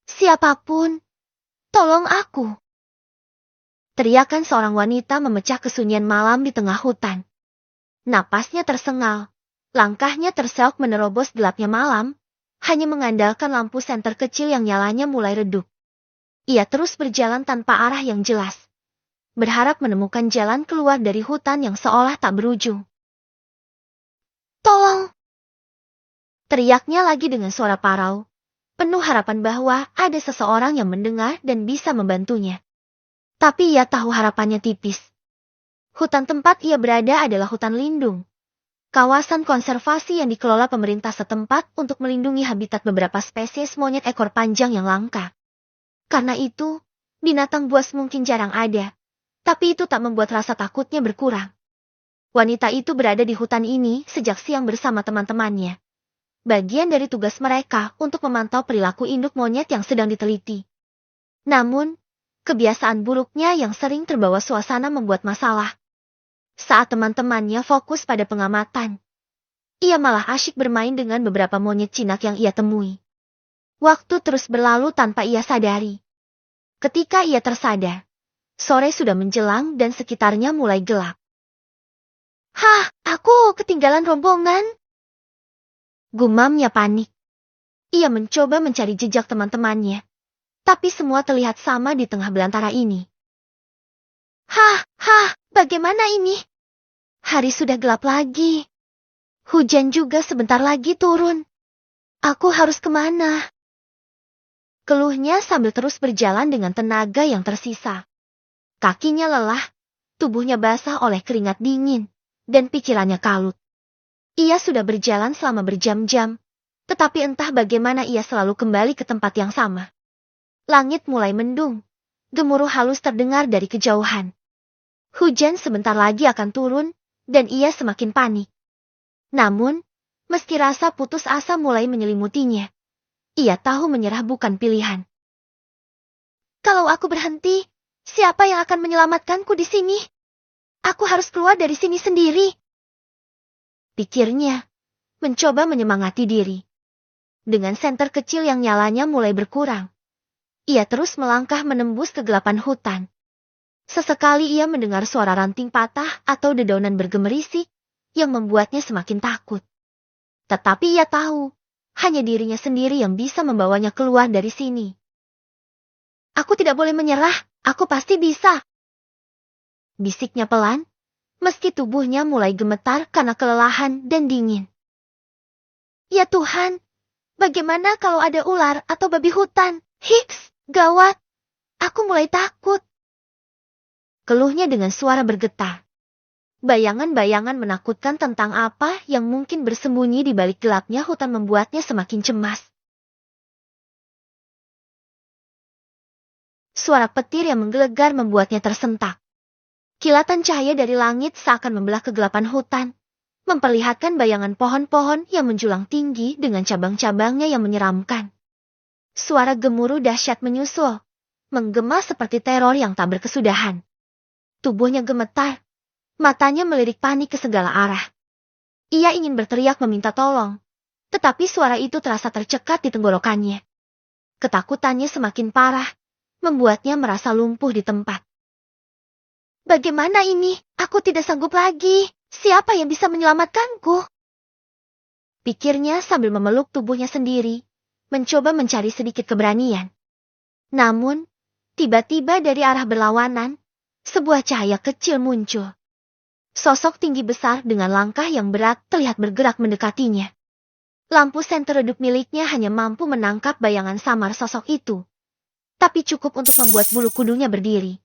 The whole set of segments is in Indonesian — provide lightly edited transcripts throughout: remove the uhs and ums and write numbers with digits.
Siapapun, tolong aku. Teriakan seorang wanita memecah kesunyian malam di tengah hutan. Napasnya tersengal, langkahnya terseok menerobos gelapnya malam, hanya mengandalkan lampu senter kecil yang nyalanya mulai redup. Ia terus berjalan tanpa arah yang jelas, berharap menemukan jalan keluar dari hutan yang seolah tak berujung. Tolong! Teriaknya lagi dengan suara parau, penuh harapan bahwa ada seseorang yang mendengar dan bisa membantunya. Tapi ia tahu harapannya tipis. Hutan tempat ia berada adalah hutan lindung, kawasan konservasi yang dikelola pemerintah setempat untuk melindungi habitat beberapa spesies monyet ekor panjang yang langka. Karena itu, binatang buas mungkin jarang ada, tapi itu tak membuat rasa takutnya berkurang. Wanita itu berada di hutan ini sejak siang bersama teman-temannya. Bagian dari tugas mereka untuk memantau perilaku induk monyet yang sedang diteliti. Namun, kebiasaan buruknya yang sering terbawa suasana membuat masalah. Saat teman-temannya fokus pada pengamatan, ia malah asyik bermain dengan beberapa monyet jinak yang ia temui. Waktu terus berlalu tanpa ia sadari. Ketika ia tersadar, sore sudah menjelang dan sekitarnya mulai gelap. Hah, aku ketinggalan rombongan. Gumamnya panik. Ia mencoba mencari jejak teman-temannya, tapi semua terlihat sama di tengah belantara ini. Bagaimana ini? Hari sudah gelap lagi. Hujan juga sebentar lagi turun. Aku harus kemana? Keluhnya sambil terus berjalan dengan tenaga yang tersisa. Kakinya lelah, tubuhnya basah oleh keringat dingin, dan pikirannya kalut. Ia sudah berjalan selama berjam-jam, tetapi entah bagaimana ia selalu kembali ke tempat yang sama. Langit mulai mendung, gemuruh halus terdengar dari kejauhan. Hujan sebentar lagi akan turun, dan ia semakin panik. Namun, meski rasa putus asa mulai menyelimutinya, ia tahu menyerah bukan pilihan. Kalau aku berhenti, siapa yang akan menyelamatkanku di sini? Aku harus keluar dari sini sendiri. Pikirnya, mencoba menyemangati diri. Dengan senter kecil yang nyalanya mulai berkurang, ia terus melangkah menembus kegelapan hutan. Sesekali ia mendengar suara ranting patah atau dedaunan bergemerisik, yang membuatnya semakin takut. Tetapi ia tahu, hanya dirinya sendiri yang bisa membawanya keluar dari sini. Aku tidak boleh menyerah, aku pasti bisa. Bisiknya pelan, meski tubuhnya mulai gemetar karena kelelahan dan dingin. Ya Tuhan, bagaimana kalau ada ular atau babi hutan? Hiks, gawat, aku mulai takut. Keluhnya dengan suara bergetar. Bayangan-bayangan menakutkan tentang apa yang mungkin bersembunyi di balik gelapnya hutan membuatnya semakin cemas. Suara petir yang menggelegar membuatnya tersentak. Kilatan cahaya dari langit seakan membelah kegelapan hutan, memperlihatkan bayangan pohon-pohon yang menjulang tinggi dengan cabang-cabangnya yang menyeramkan. Suara gemuruh dahsyat menyusul, menggema seperti teror yang tak berkesudahan. Tubuhnya gemetar. Matanya melirik panik ke segala arah. Ia ingin berteriak meminta tolong, tetapi suara itu terasa tercekat di tenggorokannya. Ketakutannya semakin parah, membuatnya merasa lumpuh di tempat. Bagaimana ini? Aku tidak sanggup lagi. Siapa yang bisa menyelamatkanku? Pikirnya sambil memeluk tubuhnya sendiri, mencoba mencari sedikit keberanian. Namun, tiba-tiba dari arah berlawanan, sebuah cahaya kecil muncul. Sosok tinggi besar dengan langkah yang berat terlihat bergerak mendekatinya. Lampu senter redup miliknya hanya mampu menangkap bayangan samar sosok itu, tapi cukup untuk membuat bulu kudunya berdiri.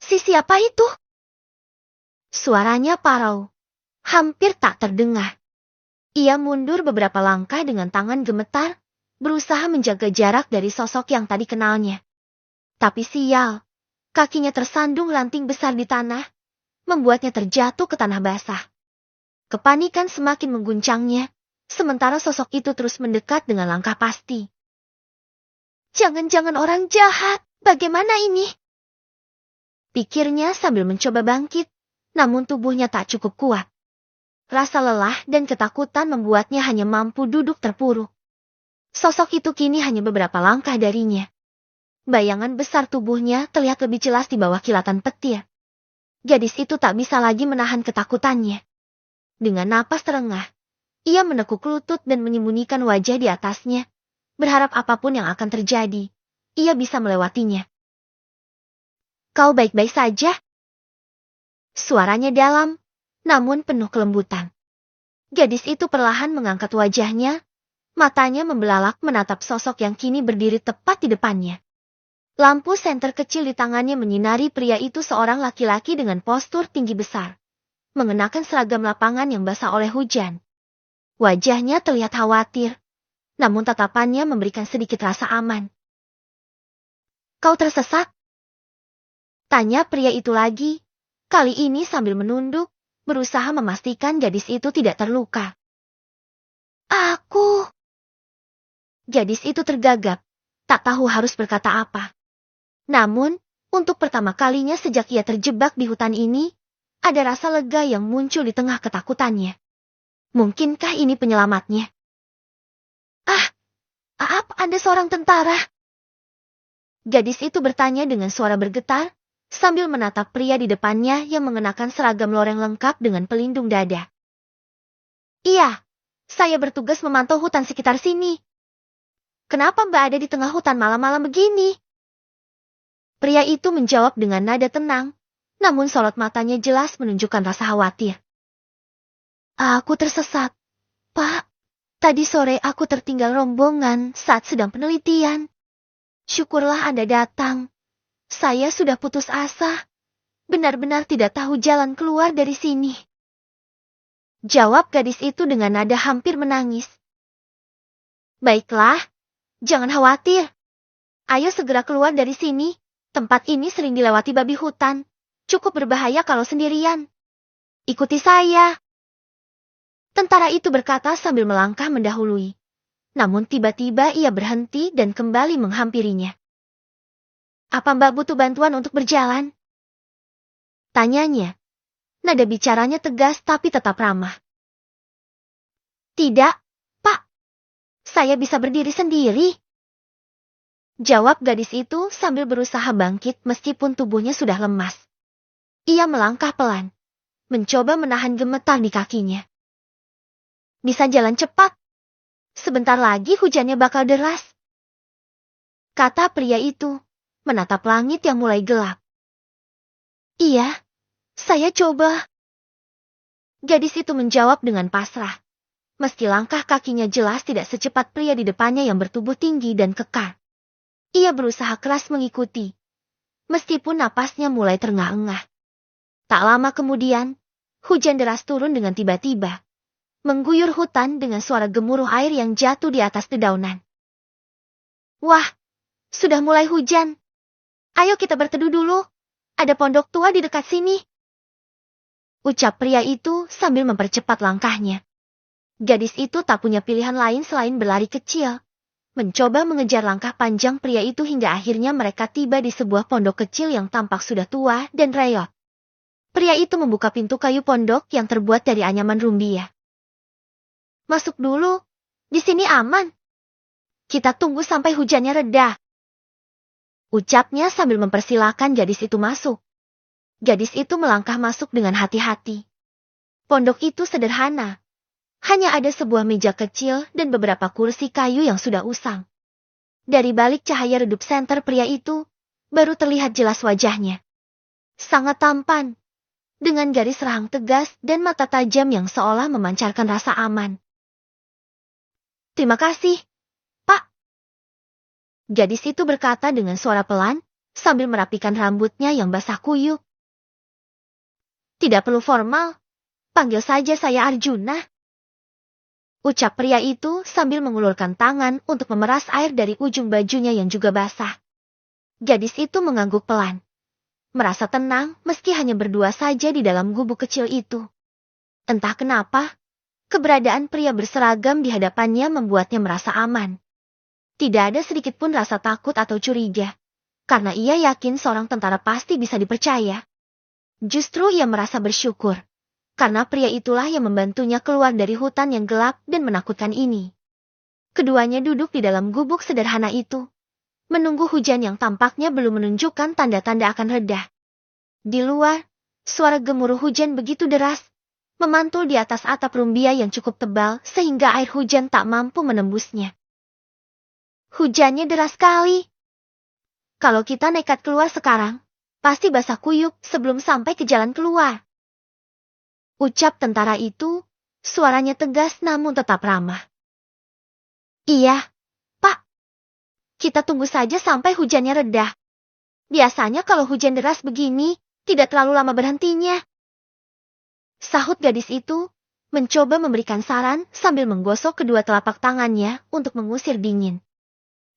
Siapa itu? Suaranya parau, hampir tak terdengar. Ia mundur beberapa langkah dengan tangan gemetar, berusaha menjaga jarak dari sosok yang tadi kenalnya. Tapi sial, kakinya tersandung ranting besar di tanah, membuatnya terjatuh ke tanah basah. Kepanikan semakin mengguncangnya, sementara sosok itu terus mendekat dengan langkah pasti. Jangan-jangan orang jahat, bagaimana ini? Pikirnya sambil mencoba bangkit, namun tubuhnya tak cukup kuat. Rasa lelah dan ketakutan membuatnya hanya mampu duduk terpuruk. Sosok itu kini hanya beberapa langkah darinya. Bayangan besar tubuhnya terlihat lebih jelas di bawah kilatan petir. Gadis itu tak bisa lagi menahan ketakutannya. Dengan napas terengah, ia menekuk lutut dan menyembunyikan wajah di atasnya, berharap apapun yang akan terjadi, ia bisa melewatinya. Kau baik-baik saja? Suaranya dalam, namun penuh kelembutan. Gadis itu perlahan mengangkat wajahnya, matanya membelalak menatap sosok yang kini berdiri tepat di depannya. Lampu senter kecil di tangannya menyinari pria itu, seorang laki-laki dengan postur tinggi besar, mengenakan seragam lapangan yang basah oleh hujan. Wajahnya terlihat khawatir, namun tatapannya memberikan sedikit rasa aman. Kau tersesat? Tanya pria itu lagi, kali ini sambil menunduk, berusaha memastikan gadis itu tidak terluka. Aku. Gadis itu tergagap, tak tahu harus berkata apa. Namun, untuk pertama kalinya sejak ia terjebak di hutan ini, ada rasa lega yang muncul di tengah ketakutannya. Mungkinkah ini penyelamatnya? Apa Anda seorang tentara? Gadis itu bertanya dengan suara bergetar, sambil menatap pria di depannya yang mengenakan seragam loreng lengkap dengan pelindung dada. Iya, saya bertugas memantau hutan sekitar sini. Kenapa Mbak ada di tengah hutan malam-malam begini? Pria itu menjawab dengan nada tenang, namun sorot matanya jelas menunjukkan rasa khawatir. Aku tersesat, Pak. Tadi sore aku tertinggal rombongan saat sedang penelitian. Syukurlah Anda datang. Saya sudah putus asa. Benar-benar tidak tahu jalan keluar dari sini. Jawab gadis itu dengan nada hampir menangis. Baiklah, jangan khawatir. Ayo segera keluar dari sini. Tempat ini sering dilewati babi hutan. Cukup berbahaya kalau sendirian. Ikuti saya. Tentara itu berkata sambil melangkah mendahului. Namun tiba-tiba ia berhenti dan kembali menghampirinya. Apa Mbak butuh bantuan untuk berjalan? Tanyanya. Nada bicaranya tegas tapi tetap ramah. Tidak, Pak. Saya bisa berdiri sendiri. Jawab gadis itu sambil berusaha bangkit meskipun tubuhnya sudah lemas. Ia melangkah pelan, mencoba menahan gemetar di kakinya. Bisa jalan cepat. Sebentar lagi hujannya bakal deras. Kata pria itu, menatap langit yang mulai gelap. Iya, saya coba. Gadis itu menjawab dengan pasrah. Meski langkah kakinya jelas tidak secepat pria di depannya yang bertubuh tinggi dan kekar. Ia berusaha keras mengikuti, meskipun napasnya mulai terengah-engah. Tak lama kemudian, hujan deras turun dengan tiba-tiba, mengguyur hutan dengan suara gemuruh air yang jatuh di atas dedaunan. Wah, sudah mulai hujan. Ayo kita berteduh dulu. Ada pondok tua di dekat sini. Ucap pria itu sambil mempercepat langkahnya. Gadis itu tak punya pilihan lain selain berlari kecil. Mencoba mengejar langkah panjang pria itu hingga akhirnya mereka tiba di sebuah pondok kecil yang tampak sudah tua dan reot. Pria itu membuka pintu kayu pondok yang terbuat dari anyaman rumbia. Masuk dulu, di sini aman. Kita tunggu sampai hujannya reda. Ucapnya sambil mempersilahkan gadis itu masuk. Gadis itu melangkah masuk dengan hati-hati. Pondok itu sederhana. Hanya ada sebuah meja kecil dan beberapa kursi kayu yang sudah usang. Dari balik cahaya redup senter pria itu, baru terlihat jelas wajahnya. Sangat tampan, dengan garis rahang tegas dan mata tajam yang seolah memancarkan rasa aman. Terima kasih, Pak. Gadis itu berkata dengan suara pelan, sambil merapikan rambutnya yang basah kuyup. Tidak perlu formal, panggil saja saya Arjuna. Ucap pria itu sambil mengulurkan tangan untuk memeras air dari ujung bajunya yang juga basah. Gadis itu mengangguk pelan. Merasa tenang meski hanya berdua saja di dalam gubuk kecil itu. Entah kenapa, keberadaan pria berseragam di hadapannya membuatnya merasa aman. Tidak ada sedikit pun rasa takut atau curiga, karena ia yakin seorang tentara pasti bisa dipercaya. Justru ia merasa bersyukur. Karena pria itulah yang membantunya keluar dari hutan yang gelap dan menakutkan ini. Keduanya duduk di dalam gubuk sederhana itu, menunggu hujan yang tampaknya belum menunjukkan tanda-tanda akan reda. Di luar, suara gemuruh hujan begitu deras, memantul di atas atap rumbia yang cukup tebal sehingga air hujan tak mampu menembusnya. Hujannya deras sekali. Kalau kita nekat keluar sekarang, pasti basah kuyup sebelum sampai ke jalan keluar. Ucap tentara itu, suaranya tegas namun tetap ramah. Iya, Pak. Kita tunggu saja sampai hujannya reda. Biasanya kalau hujan deras begini, tidak terlalu lama berhentinya. Sahut gadis itu, mencoba memberikan saran sambil menggosok kedua telapak tangannya untuk mengusir dingin.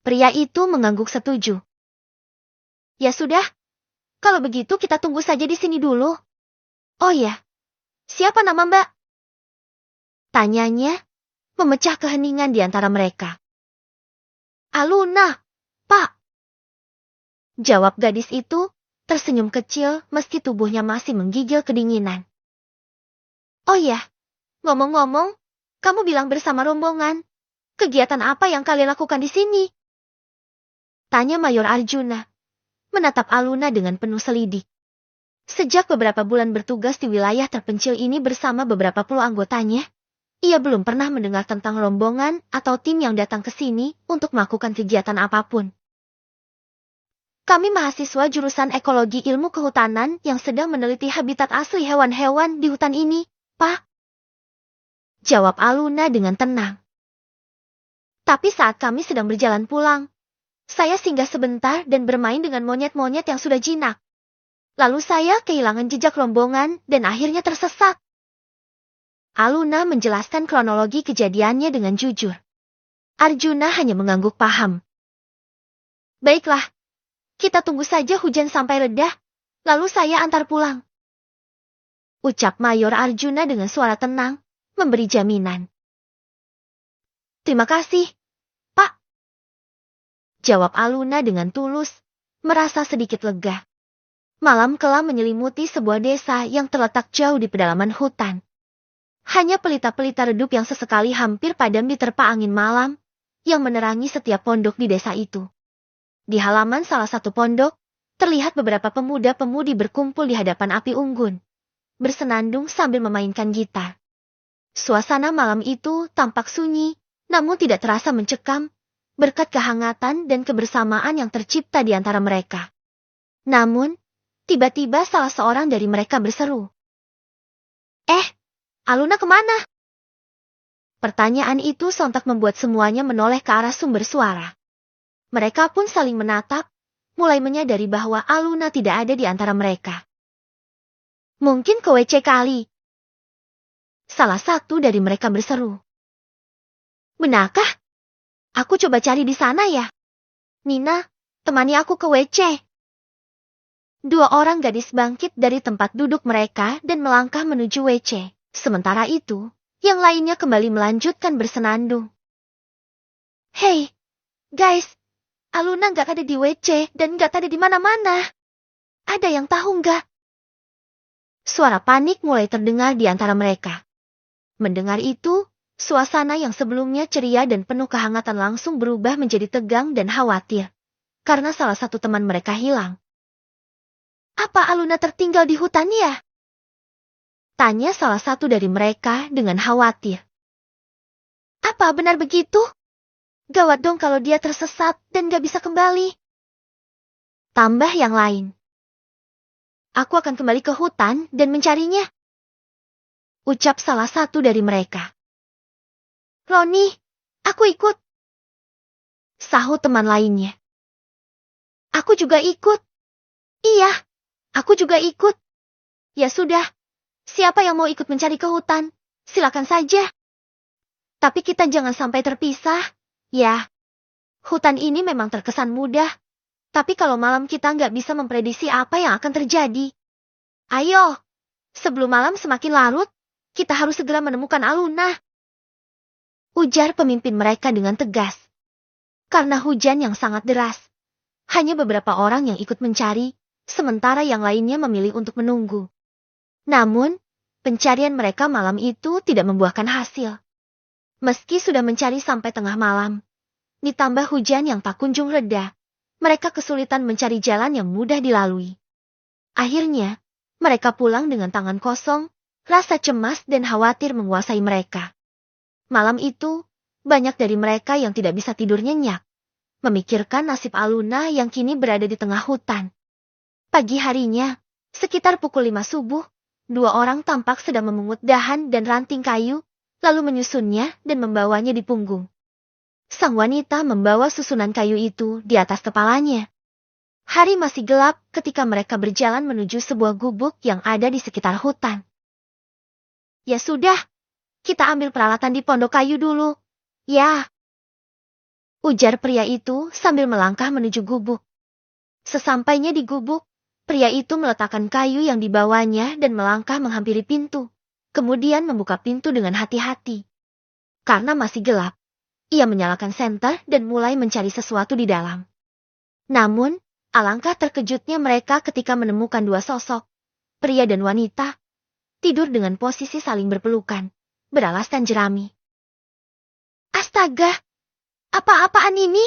Pria itu mengangguk setuju. Ya sudah, kalau begitu kita tunggu saja di sini dulu. Oh ya, siapa nama Mbak? Tanyanya, memecah keheningan di antara mereka. Aluna, Pak. Jawab gadis itu, tersenyum kecil meski tubuhnya masih menggigil kedinginan. Oh ya, ngomong-ngomong, kamu bilang bersama rombongan. Kegiatan apa yang kalian lakukan di sini? Tanya Mayor Arjuna, menatap Aluna dengan penuh selidik. Sejak beberapa bulan bertugas di wilayah terpencil ini bersama beberapa puluh anggotanya, ia belum pernah mendengar tentang rombongan atau tim yang datang ke sini untuk melakukan kegiatan apapun. Kami mahasiswa jurusan ekologi ilmu kehutanan yang sedang meneliti habitat asli hewan-hewan di hutan ini, Pak. Jawab Aluna dengan tenang. Tapi saat kami sedang berjalan pulang, saya singgah sebentar dan bermain dengan monyet-monyet yang sudah jinak. Lalu saya kehilangan jejak rombongan dan akhirnya tersesat. Aluna menjelaskan kronologi kejadiannya dengan jujur. Arjuna hanya mengangguk paham. Baiklah, kita tunggu saja hujan sampai reda, lalu saya antar pulang. Ucap Mayor Arjuna dengan suara tenang, memberi jaminan. Terima kasih, Pak. Jawab Aluna dengan tulus, merasa sedikit lega. Malam kelam menyelimuti sebuah desa yang terletak jauh di pedalaman hutan. Hanya pelita-pelita redup yang sesekali hampir padam diterpa angin malam, yang menerangi setiap pondok di desa itu. Di halaman salah satu pondok, terlihat beberapa pemuda-pemudi berkumpul di hadapan api unggun, bersenandung sambil memainkan gitar. Suasana malam itu tampak sunyi, namun tidak terasa mencekam, berkat kehangatan dan kebersamaan yang tercipta di antara mereka. Namun, tiba-tiba salah seorang dari mereka berseru. Aluna kemana? Pertanyaan itu sontak membuat semuanya menoleh ke arah sumber suara. Mereka pun saling menatap, mulai menyadari bahwa Aluna tidak ada di antara mereka. Mungkin ke WC kali. Salah satu dari mereka berseru. Benarkah? Aku coba cari di sana ya. Nina, temani aku ke WC. Dua orang gadis bangkit dari tempat duduk mereka dan melangkah menuju WC. Sementara itu, yang lainnya kembali melanjutkan bersenandung. Hei, guys, Aluna nggak ada di WC dan nggak ada di mana-mana. Ada yang tahu nggak? Suara panik mulai terdengar di antara mereka. Mendengar itu, suasana yang sebelumnya ceria dan penuh kehangatan langsung berubah menjadi tegang dan khawatir, karena salah satu teman mereka hilang. Apa Aluna tertinggal di hutan ya? Tanya salah satu dari mereka dengan khawatir. Apa benar begitu? Gawat dong kalau dia tersesat dan gak bisa kembali. Tambah yang lain. Aku akan kembali ke hutan dan mencarinya. Ucap salah satu dari mereka. Roni, aku ikut. Sahut teman lainnya. Aku juga ikut. Iya, aku juga ikut. Ya sudah. Siapa yang mau ikut mencari ke hutan? Silakan saja. Tapi kita jangan sampai terpisah, ya. Hutan ini memang terkesan mudah, tapi kalau malam kita nggak bisa memprediksi apa yang akan terjadi. Ayo, sebelum malam semakin larut, kita harus segera menemukan Aluna. Ujar pemimpin mereka dengan tegas. Karena hujan yang sangat deras, hanya beberapa orang yang ikut mencari, sementara yang lainnya memilih untuk menunggu. Namun, pencarian mereka malam itu tidak membuahkan hasil. Meski sudah mencari sampai tengah malam, ditambah hujan yang tak kunjung reda, mereka kesulitan mencari jalan yang mudah dilalui. Akhirnya, mereka pulang dengan tangan kosong, rasa cemas dan khawatir menguasai mereka. Malam itu, banyak dari mereka yang tidak bisa tidur nyenyak, memikirkan nasib Aluna yang kini berada di tengah hutan. Pagi harinya, sekitar pukul 5 subuh, dua orang tampak sedang memungut dahan dan ranting kayu, lalu menyusunnya dan membawanya di punggung. Sang wanita membawa susunan kayu itu di atas kepalanya. Hari masih gelap ketika mereka berjalan menuju sebuah gubuk yang ada di sekitar hutan. Ya sudah, kita ambil peralatan di pondok kayu dulu. Ya, ujar pria itu sambil melangkah menuju gubuk. Sesampainya di gubuk, pria itu meletakkan kayu yang dibawanya dan melangkah menghampiri pintu. Kemudian membuka pintu dengan hati-hati. Karena masih gelap, ia menyalakan senter dan mulai mencari sesuatu di dalam. Namun, alangkah terkejutnya mereka ketika menemukan dua sosok, pria dan wanita, tidur dengan posisi saling berpelukan, beralaskan jerami. Astaga, apa-apaan ini?